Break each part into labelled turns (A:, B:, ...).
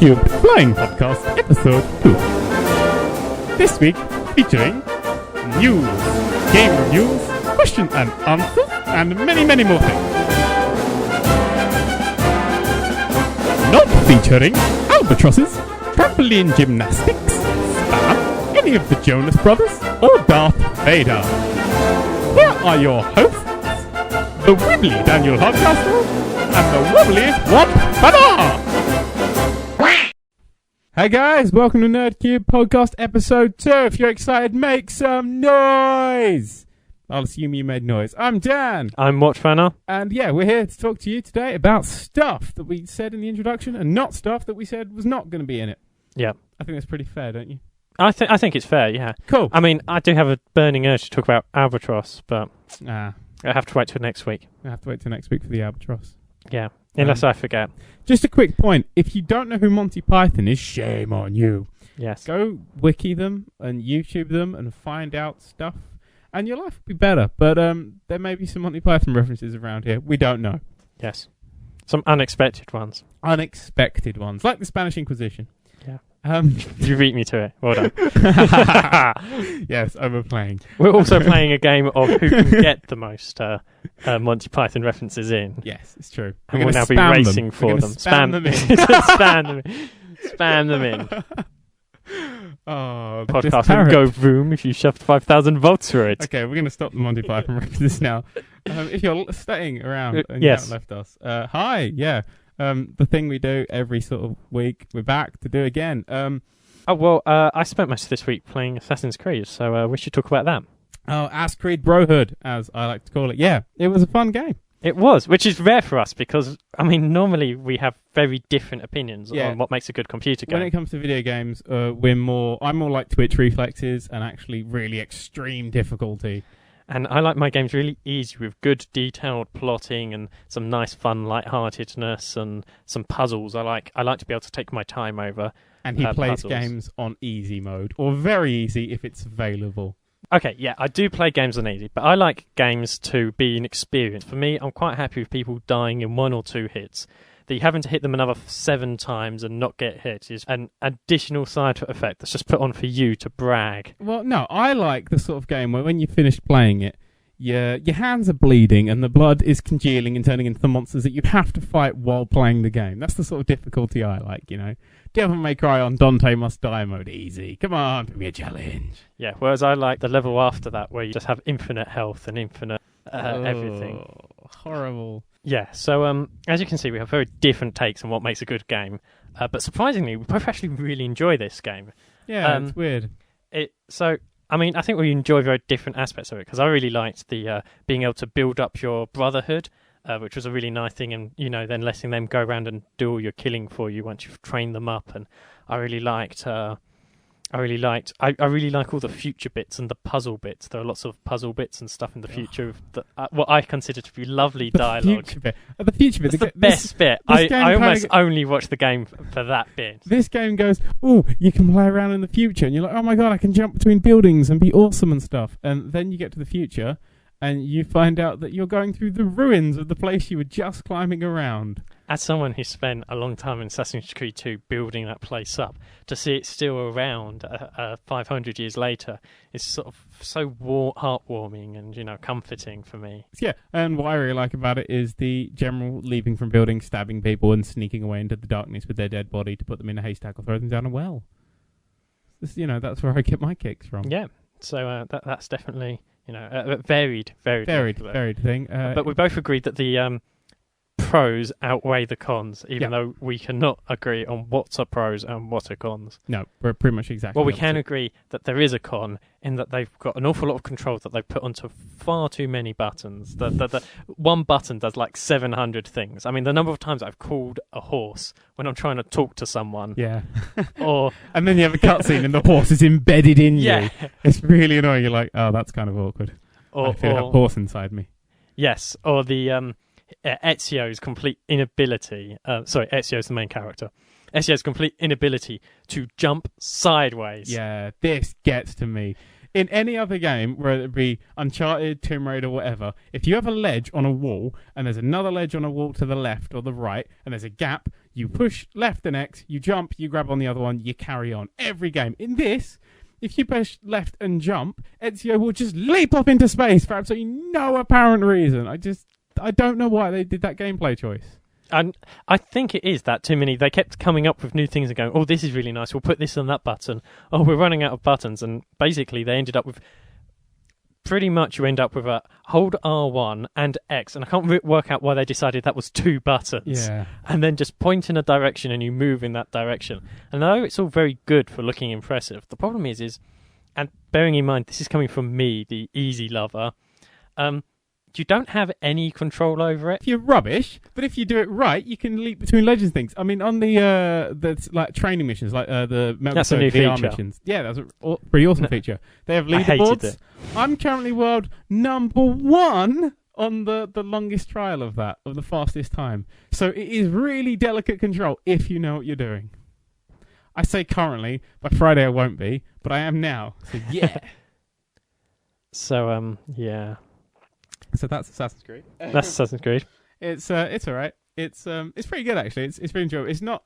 A: Nerd³ Flying Podcast Episode 2. This week featuring news, game reviews, question and answers, and many, many more things. Not featuring albatrosses, trampoline gymnastics, spam, any of the Jonas Brothers, or Darth Vader. Here are your hosts, the wibbly Daniel Hardcastle and the wobbly Wat Fada. Hey guys, welcome to Nerd³ Podcast Episode 2. If you're excited, make some noise! I'll assume you made noise. I'm Dan.
B: I'm Watchfanner.
A: And yeah, we're here to talk to you today about stuff that we said in the introduction and not stuff that we said was not going to be in it.
B: Yeah.
A: I think that's pretty fair, don't you?
B: I think it's fair, yeah.
A: Cool.
B: I mean, I do have a burning urge to talk about Albatross, but I have to wait till next week.
A: I have to wait till next week for the albatross.
B: Yeah, unless I forget.
A: Just a quick point. If you don't know who Monty Python is, shame on you.
B: Yes.
A: Go wiki them and YouTube them and find out stuff, and your life will be better. But there may be some Monty Python references around here. We don't know.
B: Yes. Some unexpected ones.
A: Unexpected ones, like the Spanish Inquisition.
B: Yeah.
A: You
B: beat me to it. Well done.
A: Yes, overplaying.
B: We're also playing a game of who can get the most Monty Python references in.
A: Yes, it's true.
B: And we'll now be racing for them.
A: Spam them in.
B: Spam them in.
A: Oh,
B: podcast will go boom if you shoved 5,000 volts through it.
A: Okay, we're going to stop the Monty Python references now. If you're staying around and
B: yes.
A: you haven't left us, hi, yeah. The thing we do every sort of week, we're back to do again.
B: I spent most of this week playing Assassin's Creed, so we should talk about that.
A: Oh, Ass Creed Brohood, as I like to call it. Yeah, it was a fun game.
B: It was, which is rare for us because, I mean, normally we have very different opinions on what makes a good computer game.
A: When it comes to video games, I'm more like Twitch reflexes and actually really extreme difficulty.
B: And I like my games really easy with good detailed plotting and some nice fun lightheartedness and some puzzles. I like to be able to take my time over.
A: And he plays
B: puzzles.
A: games on easy mode, or very easy if it's available.
B: Okay, yeah, I do play games on easy, but I like games to be an experience. For me, I'm quite happy with people dying in 1 or 2 hits. That you having to hit them another 7 times and not get hit is an additional side effect that's just put on for you to brag.
A: Well, no, I like the sort of game where when you finish playing it, your hands are bleeding and the blood is congealing and turning into the monsters that you have to fight while playing the game. That's the sort of difficulty I like, you know. Devil May Cry on Dante Must Die mode, easy. Come on, give me a challenge.
B: Yeah, whereas I like the level after that where you just have infinite health and infinite everything.
A: Horrible.
B: Yeah, so as you can see, we have very different takes on what makes a good game. But surprisingly, we both actually really enjoy this game.
A: Yeah, it's weird.
B: I think we enjoy very different aspects of it, because I really liked the being able to build up your brotherhood, which was a really nice thing, and, you know, then letting them go around and do all your killing for you once you've trained them up. And I really liked... I really like all the future bits and the puzzle bits. There are lots of puzzle bits and stuff in the future. What I consider to be lovely dialogue.
A: The future bit.
B: That's the best bit. I almost only watch the game for that bit.
A: This game goes, oh, you can play around in the future. And you're like, oh my god, I can jump between buildings and be awesome and stuff. And then you get to the future and you find out that you're going through the ruins of the place you were just climbing around.
B: As someone who spent a long time in Assassin's Creed 2 building that place up, to see it still around 500 years later is sort of so heartwarming and, you know, comforting for me.
A: Yeah, and what I really like about it is the general leaving from buildings, stabbing people and sneaking away into the darkness with their dead body to put them in a haystack or throw them down a well. You know, that's where I get my kicks from.
B: Yeah, so that's definitely, you know, a varied
A: thing.
B: But we both agreed that the... pros outweigh the cons, even though we cannot agree on what's a pros and what are cons.
A: No, we're pretty much exactly.
B: Well, we can agree that there is a con in that they've got an awful lot of control that they've put onto far too many buttons. The one button does like 700 things. I mean, the number of times I've called a horse when I'm trying to talk to someone.
A: Yeah.
B: And
A: then you have a cutscene and the horse is embedded in you.
B: Yeah.
A: It's really annoying. You're like, oh, that's kind of awkward. I feel a horse inside me.
B: Yes, or the... Ezio's complete inability... Ezio's the main character. Ezio's complete inability to jump sideways.
A: Yeah, this gets to me. In any other game, whether it be Uncharted, Tomb Raider, whatever, if you have a ledge on a wall, and there's another ledge on a wall to the left or the right, and there's a gap, You push left and X, you jump, you grab on the other one, you carry on. Every game. In this, if you push left and jump, Ezio will just leap up into space for absolutely no apparent reason. I don't know why they did that gameplay choice.
B: And I think it is that too many. They kept coming up with new things and going, oh, this is really nice. We'll put this on that button. Oh, we're running out of buttons. And basically, they ended up with pretty much you end up with a hold R1 and X. And I can't work out why they decided that was 2 buttons.
A: Yeah.
B: And then just point in a direction and you move in that direction. And though it's all very good for looking impressive, the problem is, and bearing in mind, this is coming from me, the easy lover, you don't have any control over it.
A: You're rubbish, but if you do it right, you can leap between legends things. I mean, on the like training missions, like the Metal Gear VR
B: feature.
A: missions. Yeah, that's a pretty awesome feature. They have leaderboards.
B: I hated it.
A: I'm currently world number 1 on the longest trial of the fastest time. So it is really delicate control if you know what you're doing. I say currently, by Friday I won't be, but I am now. So yeah.
B: So yeah.
A: So that's Assassin's Creed.
B: That's Assassin's Creed.
A: It's alright. It's pretty good actually. It's pretty enjoyable.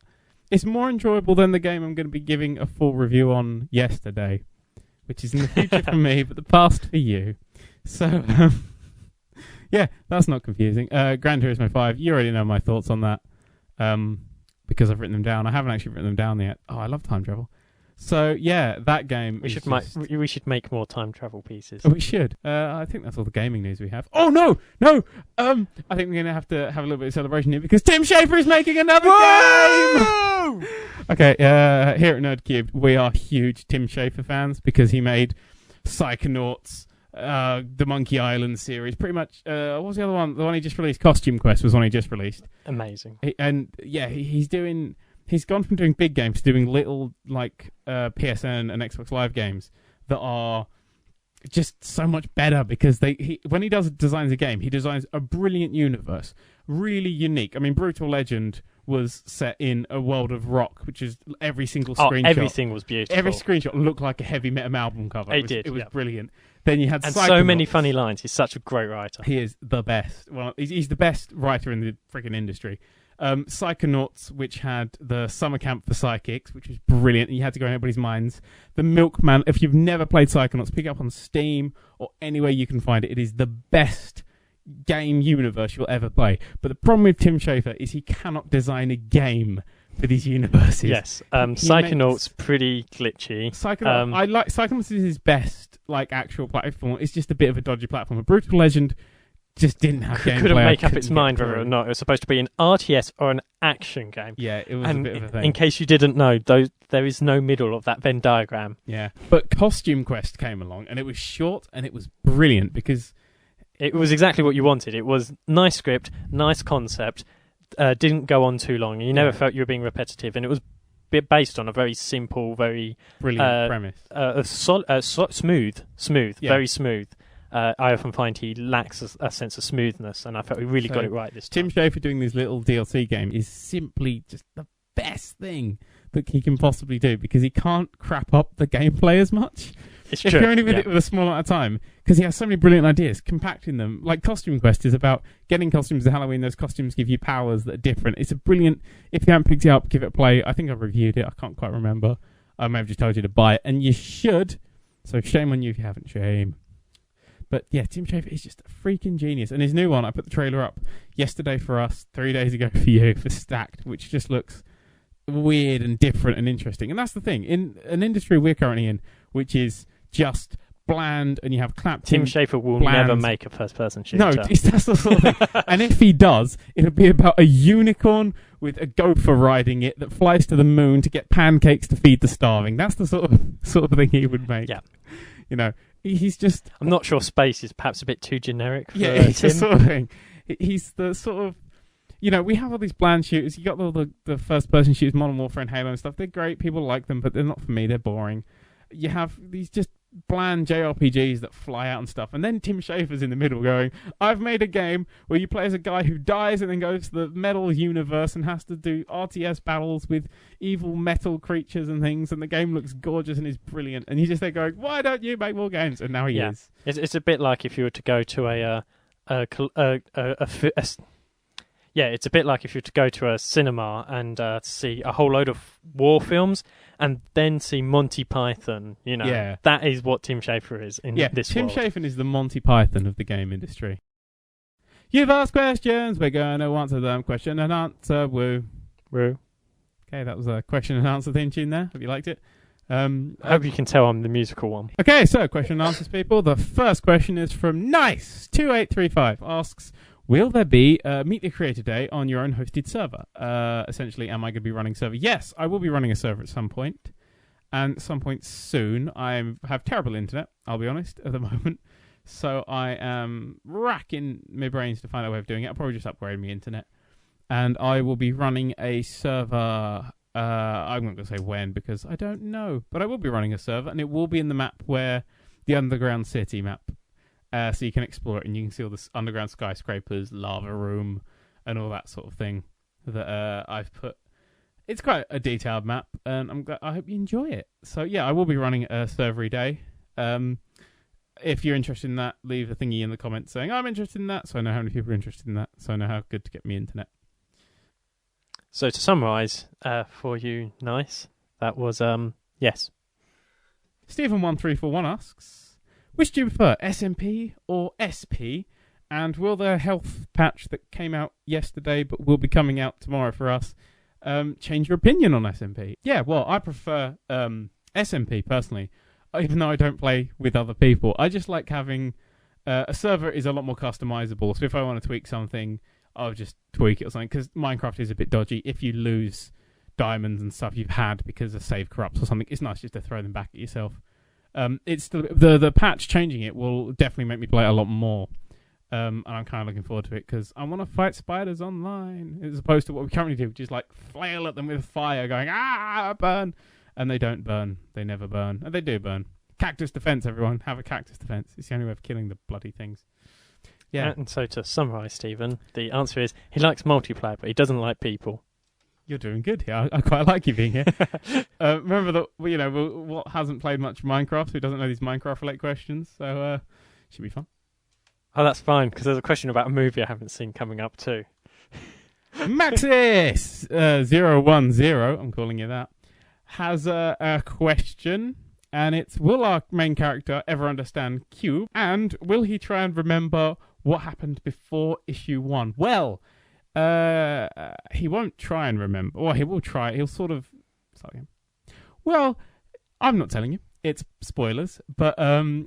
A: It's more enjoyable than the game I'm going to be giving a full review on yesterday, which is in the future for me, but the past for you. So yeah, that's not confusing. Gran Turismo 5. You already know my thoughts on that, because I've written them down. I haven't actually written them down yet. Oh, I love time travel. So yeah, that game.
B: We should make more time travel pieces.
A: Oh, we should. I think that's all the gaming news we have. Oh no. I think we're gonna have to have a little bit of celebration here because Tim Schafer is making another game. Okay, here at Nerd³ we are huge Tim Schafer fans because he made Psychonauts, the Monkey Island series. Pretty much. What was the other one? The one he just released, Costume Quest, was one he just released.
B: Amazing.
A: He's gone from doing big games to doing little like PSN and Xbox Live games that are just so much better because when he designs a game, he designs a brilliant universe, really unique. I mean, Brutal Legend was set in a world of rock, which is every single screenshot.
B: Everything was beautiful.
A: Every screenshot looked like a heavy metal album cover. It was brilliant. Then you had Psychonauts.
B: So many funny lines. He's such a great writer.
A: He is the best. Well, he's the best writer in the freaking industry. Psychonauts, which had the summer camp for psychics, which was brilliant, and you had to go in everybody's minds. The Milkman, if you've never played Psychonauts, pick it up on Steam or anywhere you can find it. It is the best game universe you'll ever play. But the problem with Tim Schafer is he cannot design a game for these universes.
B: Yes, Psychonauts pretty glitchy.
A: Psychonauts is his best actual platform. It's just a bit of a dodgy platform. A Brutal Legend just didn't have gameplay.
B: Couldn't make up its mind whether or not it was supposed to be an RTS or an action game.
A: Yeah, it was a bit of a thing.
B: In case you didn't know, there is no middle of that Venn diagram.
A: Yeah, but Costume Quest came along, and it was short, and it was brilliant because
B: it was exactly what you wanted. It was nice script, nice concept, didn't go on too long, and you never felt you were being repetitive, and it was based on a very simple, very
A: brilliant premise.
B: Smooth,
A: yeah.
B: Very smooth. I often find he lacks a sense of smoothness, and I felt we really got it right this time.
A: Tim Schafer doing these little DLC games is simply just the best thing that he can possibly do because he can't crap up the gameplay as much.
B: It's true.
A: If you're only with it with a small amount of time, because he has so many brilliant ideas, compacting them. Like Costume Quest is about getting costumes to Halloween. Those costumes give you powers that are different. It's a brilliant. If you haven't picked it up, give it a play. I think I've reviewed it. I can't quite remember. I may have just told you to buy it, and you should. So shame on you if you haven't. Shame. But yeah, Tim Schafer is just a freaking genius. And his new one, I put the trailer up yesterday for us, 3 days ago for you, for Stacked, which just looks weird and different and interesting. And that's the thing. In an industry we're currently in, which is just bland, and you have clapped
B: Tim Schafer will never make a first-person shooter.
A: No, that's the sort of thing. And if he does, it'll be about a unicorn with a gopher riding it that flies to the moon to get pancakes to feed the starving. That's the sort of thing he would make.
B: Yeah.
A: You know, he's just...
B: I'm not sure space is perhaps a bit too generic for
A: it's
B: Tim.
A: the sort of thing. He's the sort of... You know, we have all these bland shooters. You got all the first-person shooters, Modern Warfare and Halo and stuff. They're great. People like them, but they're not for me. They're boring. You have these just bland JRPGs that fly out and stuff. And then Tim Schafer's in the middle going, I've made a game where you play as a guy who dies and then goes to the metal universe and has to do RTS battles with evil metal creatures and things, and the game looks gorgeous and is brilliant. And you're just there going, why don't you make more games? And now he is.
B: It's a bit like if you were to go to yeah, it's a bit like if you were to go to a cinema and see a whole load of war films and then see Monty Python. You know, that is what Tim Schafer is in this
A: Tim
B: world.
A: Schafer is the Monty Python of the game industry. You've asked questions, we're going to answer them. Question and answer, woo.
B: Woo.
A: Okay, that was a question and answer theme tune there. Hope you liked it.
B: I hope you can tell I'm the musical one.
A: Okay, so question and answers, people. The first question is from Nice2835. Asks, will there be a Meet the Creator Day on your own hosted server? Essentially, am I going to be running a server? Yes, I will be running a server at some point. And at some point soon. I have terrible internet, I'll be honest, at the moment. So I am racking my brains to find out a way of doing it. I'll probably just upgrade my internet. And I will be running a server... I'm not going to say when because I don't know, but I will be running a server and it will be in the map where the Underground City map, so you can explore it and you can see all the underground skyscrapers, lava room, and all that sort of thing that I've put. It's quite a detailed map, and I hope you enjoy it. So yeah, I will be running a server every day. If you're interested in that, leave a thingy in the comments saying I'm interested in that, so I know how many people are interested in that, so I know how good to get me internet.
B: So to summarise for you, Nice, that was, yes.
A: Stephen1341 asks, which do you prefer, SMP or SP? And will the health patch that came out yesterday but will be coming out tomorrow for us change your opinion on SMP? Yeah, well, I prefer SMP personally, even though I don't play with other people. I just like having... a server is a lot more customizable, so if I want to tweak something... I'll just tweak it or something, because Minecraft is a bit dodgy. If you lose diamonds and stuff you've had because a save corrupts or something, it's nice just to throw them back at yourself. It's still the patch changing it will definitely make me play it a lot more, and I'm kind of looking forward to it because I want to fight spiders online as opposed to what we currently do, which is like flail at them with fire, going burn, and they don't burn, they never burn, and they do burn. Cactus defense, everyone, have a cactus defense. It's the only way of killing the bloody things. Yeah.
B: And so to summarise, Stephen, the answer is he likes multiplayer, but he doesn't like people.
A: You're doing good here. I quite like you being here. Remember that what hasn't played much Minecraft, who doesn't know these Minecraft-related questions, so should be fun.
B: Oh, that's fine, because there's a question about a movie I haven't seen coming up too.
A: Maxis 010, I'm calling you that, has a question, and it's, will our main character ever understand Cube, and will he try and remember what happened before issue 1? Well, he won't try and remember. Well, he will try. He'll sort of... Sorry. Well, I'm not telling you. It's spoilers. But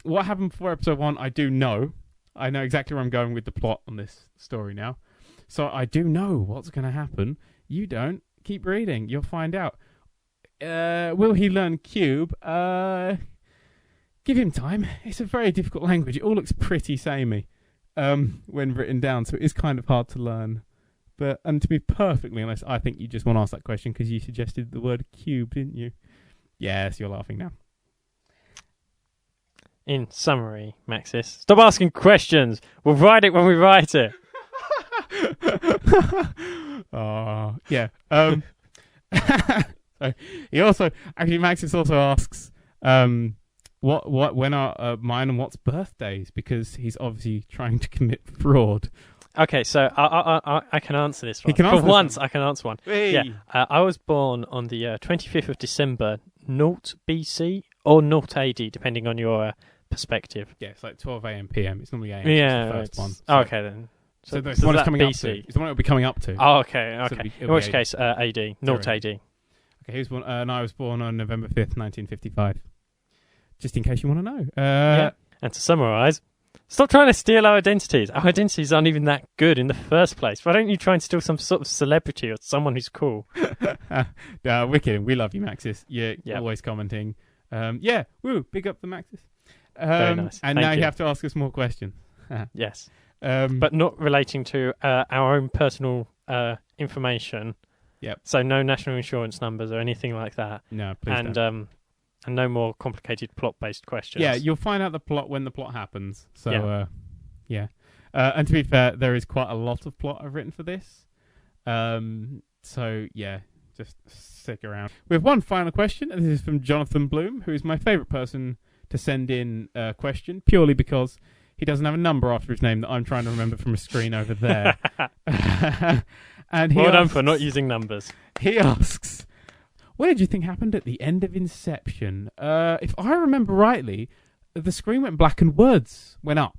A: what happened before episode 1, I do know. I know exactly where I'm going with the plot on this story now. So I do know what's going to happen. You don't. Keep reading. You'll find out. Will he learn Cube? Give him time. It's a very difficult language. It all looks pretty samey. When written down, so it is kind of hard to learn. And to be perfectly honest, I think you just want to ask that question because you suggested the word cube, didn't you? Yes, you're laughing now.
B: In summary, Maxis, stop asking questions. We'll write it when we write it.
A: Oh, yeah. So he also, actually, Maxis also asks, when are mine and what's birthdays? Because he's obviously trying to commit fraud.
B: Okay, so I can answer this one.
A: For
B: once, I can answer one.
A: Hey.
B: Yeah, I was born on the 25th of December, 0 BC or 0 AD, depending on your perspective.
A: Yeah, it's like 12 a.m. p.m. It's normally a.m.
B: Yeah,
A: the first one.
B: So, okay then.
A: So the one it's coming
B: BC?
A: up to. It's the one it'll be coming up to.
B: Oh, okay.
A: So
B: In which case, AD, 0 AD.
A: Okay, he was born, and I was born on November 5th, 1955. Just in case you want to know.
B: Yeah. And to summarise, stop trying to steal our identities. Our identities aren't even that good in the first place. Why don't you try and steal some sort of celebrity or someone who's cool?
A: We're kidding. We love you, Maxis. You're always commenting. Woo, big up the Maxis.
B: Very nice.
A: And
B: Thank
A: now you have to ask us more questions.
B: Yes. But not relating to our own personal information.
A: Yep.
B: So no national insurance numbers or anything like that.
A: No, please don't.
B: And no more complicated plot-based questions.
A: Yeah, you'll find out the plot when the plot happens. So, and to be fair, there is quite a lot of plot I've written for this. So, yeah, just stick around. We have one final question, and this is from Jonathan Bloom, who is my favourite person to send in a question, purely because He doesn't have a number after his name that I'm trying to remember from a screen over there. And
B: well done for not using numbers.
A: He asks, what did you think happened at the end of Inception? If I remember rightly, the screen went black and words went up.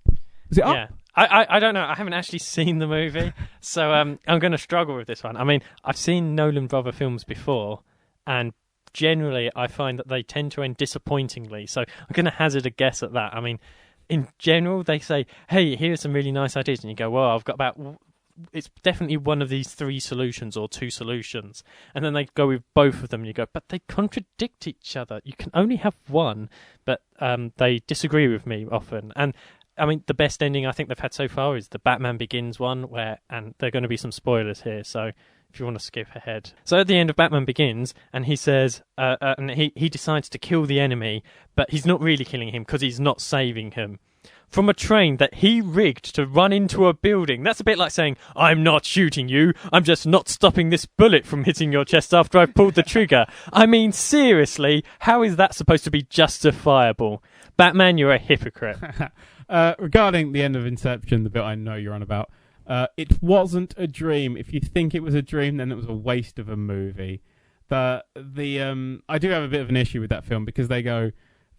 A: Was it up?
B: Yeah. I don't know. I haven't actually seen the movie, so I'm going to struggle with this one. I mean, I've seen Nolan brother films before, and generally I find that they tend to end disappointingly, so I'm going to hazard a guess at that. I mean, in general, they say, hey, here's some really nice ideas, and you go, well, I've got about... It's definitely one of these 3 solutions or 2 solutions. And then they go with both of them and you go, but they contradict each other. You can only have one, but they disagree with me often. And I mean, the best ending I think they've had so far is the Batman Begins one, and there are going to be some spoilers here, so if you want to skip ahead. So at the end of Batman Begins, and he says, and he decides to kill the enemy, but he's not really killing him because he's not saving him. From a train that he rigged to run into a building. That's a bit like saying, I'm not shooting you, I'm just not stopping this bullet from hitting your chest after I've pulled the trigger. I mean, seriously, how is that supposed to be justifiable? Batman, you're a hypocrite.
A: Regarding the end of Inception, the bit I know you're on about, it wasn't a dream. If you think it was a dream, then it was a waste of a movie. I do have a bit of an issue with that film because they go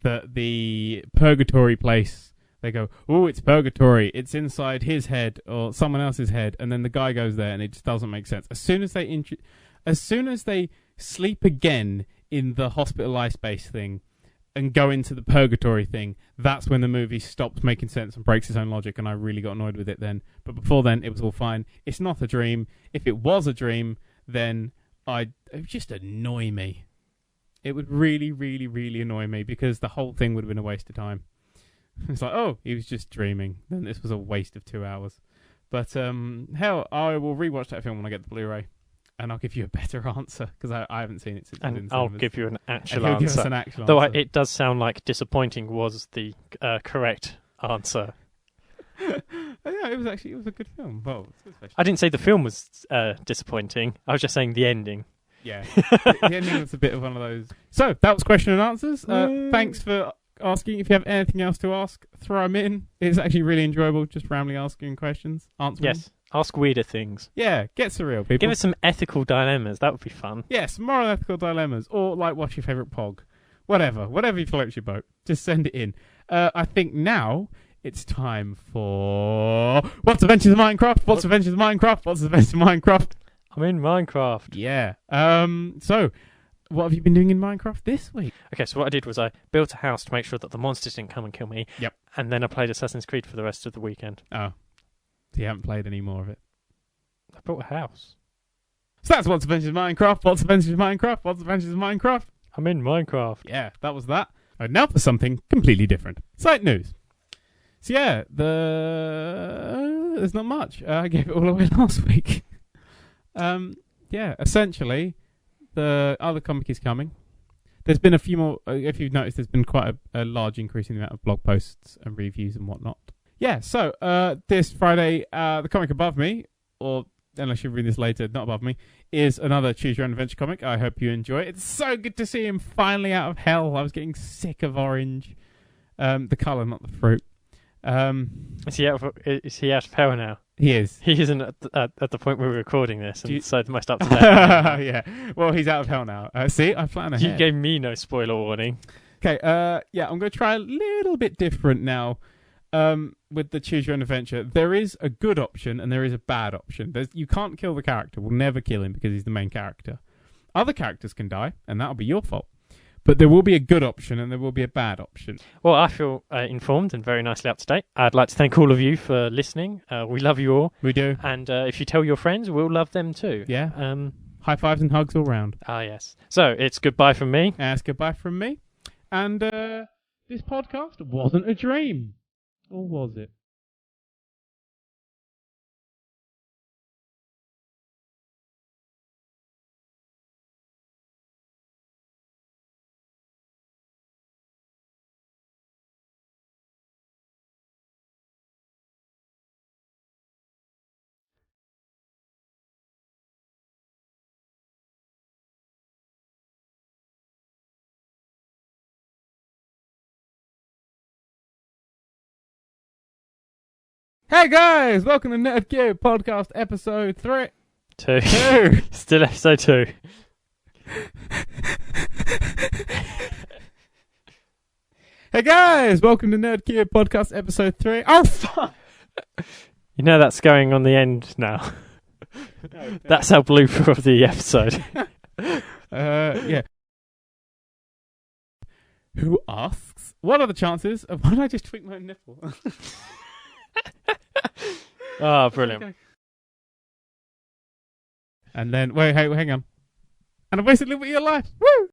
A: that the purgatory place, they go, oh, it's purgatory, it's inside his head or someone else's head, and then the guy goes there and it just doesn't make sense. As soon as they sleep again in the hospitalized space thing and go into the purgatory thing, that's when the movie stops making sense and breaks its own logic, and I really got annoyed with it then. But before then, it was all fine. It's not a dream. If it was a dream, then it would just annoy me. It would really, really, really annoy me because the whole thing would have been a waste of time. It's like, oh, he was just dreaming. Then this was a waste of 2 hours. But hell, I will rewatch that film when I get the Blu-ray, and I'll give you a better answer because I haven't seen it since.
B: And I'll give you an actual
A: answer.
B: Give us
A: an actual
B: Though
A: answer.
B: It does sound like disappointing was the correct answer.
A: Yeah, it was a good film. Well,
B: I didn't say the film was disappointing. I was just saying the ending.
A: Yeah, the ending was a bit of one of those. So that was question and answers. Thanks for asking. If you have anything else to ask, throw them in. It's actually really enjoyable just randomly asking questions, answering.
B: Yes, ask weirder things.
A: Yeah, get surreal, people.
B: Give us some ethical dilemmas. That would be fun.
A: Yes, moral and ethical dilemmas, or like what's your favourite pog, whatever floats your boat. Just send it in. I think now it's time for What's Adventures of Minecraft. What's Adventures of Minecraft. What's Adventures of Minecraft.
B: I'm in Minecraft.
A: Yeah. So, what have you been doing in Minecraft this week?
B: Okay, so what I did was I built a house to make sure that the monsters didn't come and kill me.
A: Yep.
B: And then I played Assassin's Creed for the rest of the weekend.
A: Oh. So you haven't played any more of it?
B: I built a house.
A: So that's What's Adventures of Minecraft. What's Adventures of Minecraft. What's Adventures of Minecraft.
B: I'm in Minecraft.
A: Yeah, that was that. Right, now for something completely different. Site news. So yeah, there's not much. I gave it all away last week. Yeah, essentially, the other comic is coming. There's been a few more. If you've noticed, there's been quite a large increase in the amount of blog posts and reviews and whatnot. Yeah, so this Friday, the comic above me, or unless you read this later, not above me, is another Choose Your Own Adventure comic. I hope you enjoy it. It's so good to see him finally out of hell. I was getting sick of orange. The colour, not the fruit.
B: Is he out of hell now?
A: He is.
B: He isn't at the point where we're recording this, and so the most up to date.
A: Yeah. Well, he's out of hell now. See, I plan ahead.
B: You gave me no spoiler warning.
A: Okay. Yeah, I'm going to try a little bit different now. With the Choose Your Own Adventure, there is a good option and there is a bad option. You can't kill the character. We'll never kill him because he's the main character. Other characters can die, and that'll be your fault. But there will be a good option and there will be a bad option.
B: Well, I feel informed and very nicely up to date. I'd like to thank all of you for listening. We love you all.
A: We do.
B: And if you tell your friends, we'll love them too.
A: Yeah. High fives and hugs all round.
B: Ah, yes. So, it's goodbye from me.
A: It's goodbye from me. And this podcast wasn't a dream. Or was it? Hey guys, welcome to Nerd³ Podcast episode 3.
B: 2.
A: 2.
B: Still episode 2.
A: Hey guys, welcome to Nerd³ Podcast episode 3. Oh fuck!
B: You know that's going on the end now. That's our blooper of the episode.
A: Yeah. Who asks, what are the chances of... Why did I just tweak my nipple?
B: Oh, brilliant.
A: Okay. And then, wait, hey, hang on. And I basically live your life. Woo!